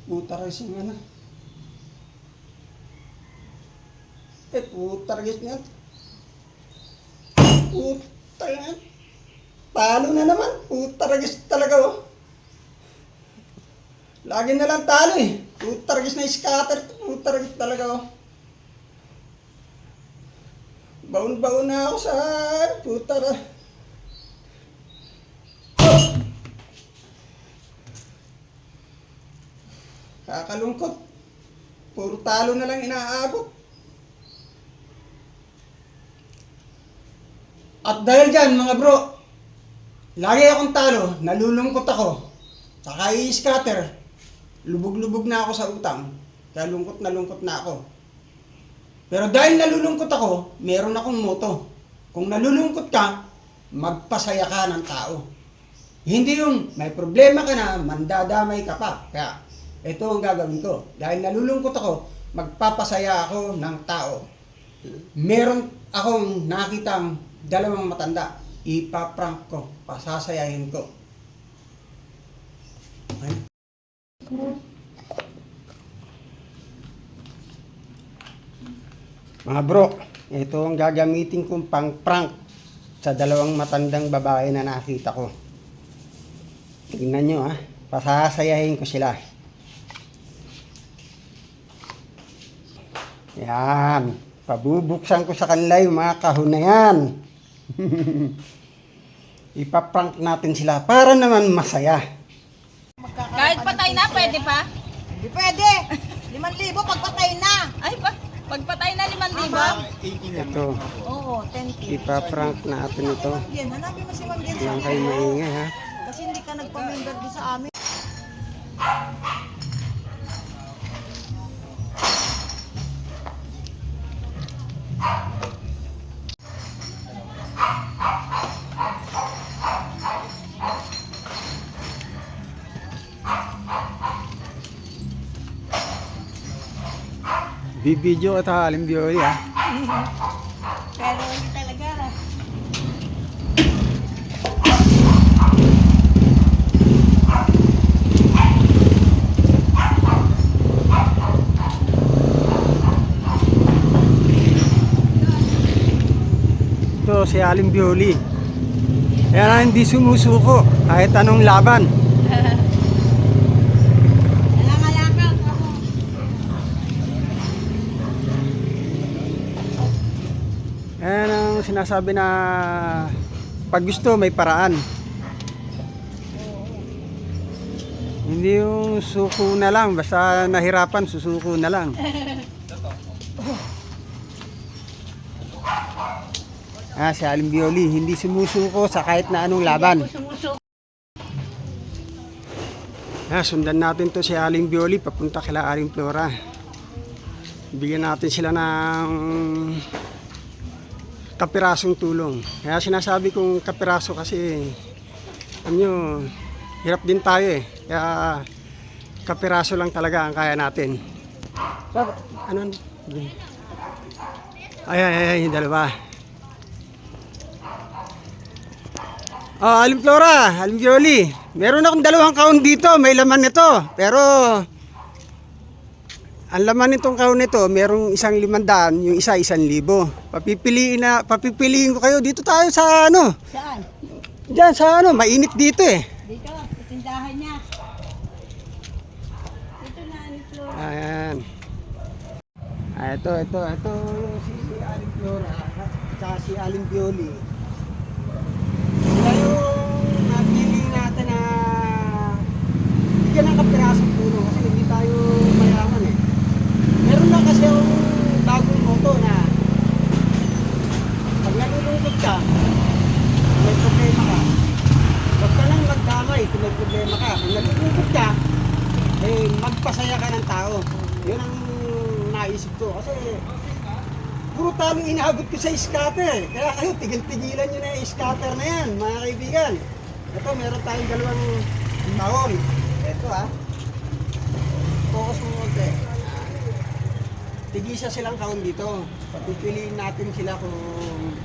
Puta rin ano. Puta rin yan. Puta yan. Talo na naman. Puta rin talaga oh. Lagi na lang talo eh. Puta rin na scatter. Puta rin talaga oh. Baon-baon na ako sa puta rin. Kakalungkot. Puro talo na lang inaabot. At dahil dyan mga bro, lagi akong talo, nalulungkot ako. Saka i-scatter, lubog-lubog na ako sa utang. Kaya lungkot na ako. Pero dahil nalulungkot ako, meron akong moto. Kung nalulungkot ka, magpasaya ka ng tao. Hindi yung may problema ka na, mandadamay ka pa. Kaya ito ang gagawin ko. Dahil nalulungkot ako, magpapasaya ako ng tao. Meron akong nakitang dalawang matanda. Ipaprank ko. Pasasayahin ko. Okay. Mga bro, ito ang gagamitin kong pang prank sa dalawang matandang babae na nakita ko. Tingnan nyo ha. Pasasayahin ko sila. Yan. Pabubuksan ko sa kanila yung mga kahon na yan. Ipaprank natin sila para naman masaya. Kahit patay na, pwede pa? Hindi pwede. 5,000 pagpatay na. Ay, pagpatay na 5,000? Ito. Oo, 10K. Ipaprank natin ito. Yan, hanapin mo si Ma'am Jen Yan sa kayo maingay ha. kasi hindi ka nagpa-member din sa amin. Bibidyo at halim Bioli ha. Pero hindi talaga. Ito si Halim Bioli. Yan ang hindi sumusuko kahit anong laban. Alang-alakaw ako. Yan ang sinasabi na pag gusto may paraan. Hindi yung suko na lang, basta nahirapan susuko na lang. Si Halim Bioli, hindi sumusuko sa kahit na anong laban. Sundan natin to si Halim Bioli papunta kila Aling Flora. Bigyan natin sila ng kapirasong tulong. Kaya sinasabi kong kapiraso kasi nyo, hirap din tayo eh. Kaya kapiraso lang talaga ang kaya natin. Ano? Ay, dalawa. Aling Flora, Halim Bioli, meron akong 2 kahon dito, may laman nito. Pero ang laman nitong kahon nito, merong 1,500, yung isa 1,000. Papipiliin ko kayo. Dito tayo sa ano? Saan? Diyan sa ano, mainit dito eh. Dito, tindahan niya. Ito na, ni Flora. Ayan. Ito yung si Aling Flora, at si Halim Bioli. Sila yung napili natin na bigyan ng kapirasong tulong kasi hindi tayo mayaman eh. Meron lang kasi yung bagong moto na pag nalulungkot ka, may problema ka, huwag ka lang magdamay kung may problema ka. Kung nalulungkot ka, magpasaya ka ng tao. Yun ang naisip ko kasi puro talo inaabot ko sa scatter. Kaya kayo, tigil-tigilan nyo na yung scatter na yan, mga kaibigan. Ito, meron tayong 2 kahon. Ito focus mo konti. Tigisa silang kahon dito. Papipiliin natin sila kung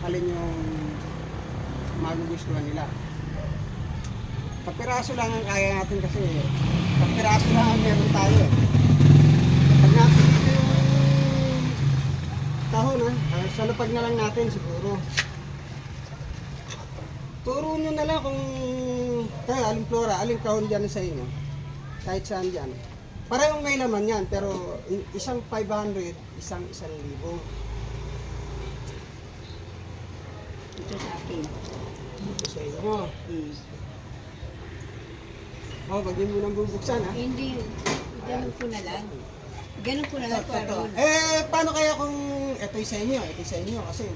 alin yung magugustuhan nila. Kapiraso lang ang kaya natin kasi pagpira-pira meron tayo eh. Pag natin yung tahon sa lapag na lang natin siguro. Turo nyo na lang kung kaya aling flora, aling kahon dyan sa inyo. Kahit saan dyan. Parehong may laman yan, pero isang 500, isang 1,000. Ito sa akin. Ito sa inyo. Oh, wag yun mo nang bubuksan ha. Hindi. Ganun ko na lang. Ganun ko na lang para. Paano kaya kung ito sa inyo, kasi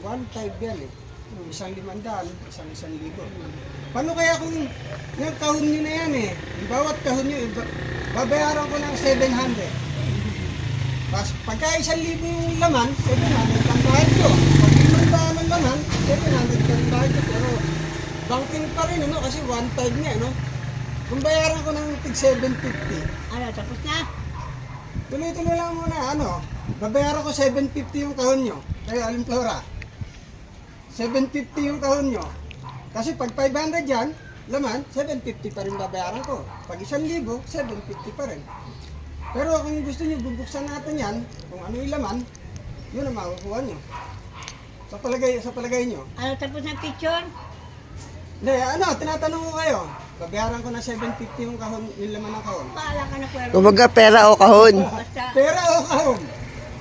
1,500 yan eh. Isang 500, isang 1,000. Paano kaya kung yung kahon nyo na yan eh? Yung bawat kahon nyo, babayaran ko ng 700. Tapos pagka 1,000 yung laman, 700 ang bayad ko. Pag 500 ang laman, 700 ang bayad ko. Pero banking pa rin ano, kasi 1,500 nga ano. Kung bayaran ko ng tig 750, Ano, tapos na? tuloy-tuloy lang muna, ano, babayaran ko 750 yung kahon nyo. Kaya Aling Flora, 750 yung kahon nyo. Kasi pag 500 yan, laman, 750 pa rin babayaran ko. Pag 1,000, 750 pa rin. Pero kung gusto nyo, bubuksan natin yan, kung ano yung laman, yun ang makukuha nyo. Sa palagay nyo. Ano, tapos na picture? Hindi, ano, tinatanong ko kayo. Babayaran ko na 750 yung kahon, yung laman ng kahon. Paala ka na kwero. Kumbaga pera o kahon. Basta, Pera o kahon?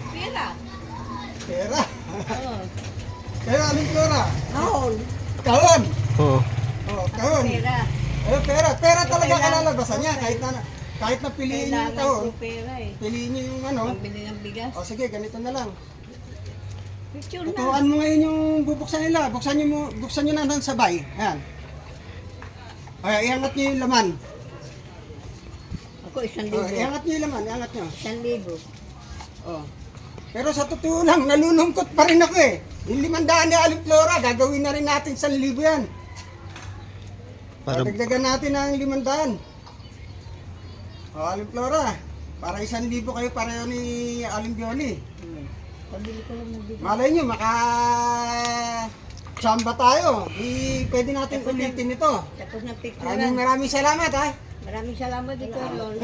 pera. Pera. Oo. Kaya Aling Flora, Kahon. kahon. Oo. Oh, kahon. Pera. Pera. Pera talaga Kailangan- kalalabasan niya. Kahit na piliin niyo yung Kailangan kahon, ko pera eh. piliin niyo yung ano. Pambili ng bigas. O sige, ganito na lang. Picture na. Tutuan mo ngayon yung bubuksan nila. Buksan nyo na ng sabay. Ayan. Ay, iangat nyo yung laman. Ako 1,000. Iangat nyo yung laman, iangat nyo. 1,000. Oh. Pero sa totoo lang, nalulungkot pa rin ako eh. Yung 500 ni Aling Flora, gagawin na rin natin 1,000 yan. Para Dagdagan natin ng 500. O, Aling Flora, para 1,000 kayo pareho ni Aling Bioli. Pabili ko lang ng bigas. Malay nyo, tsamba tayo. Pwede natin ulitin ito. Tapos na picture. Maraming salamat ha. Maraming salamat dito, Lord.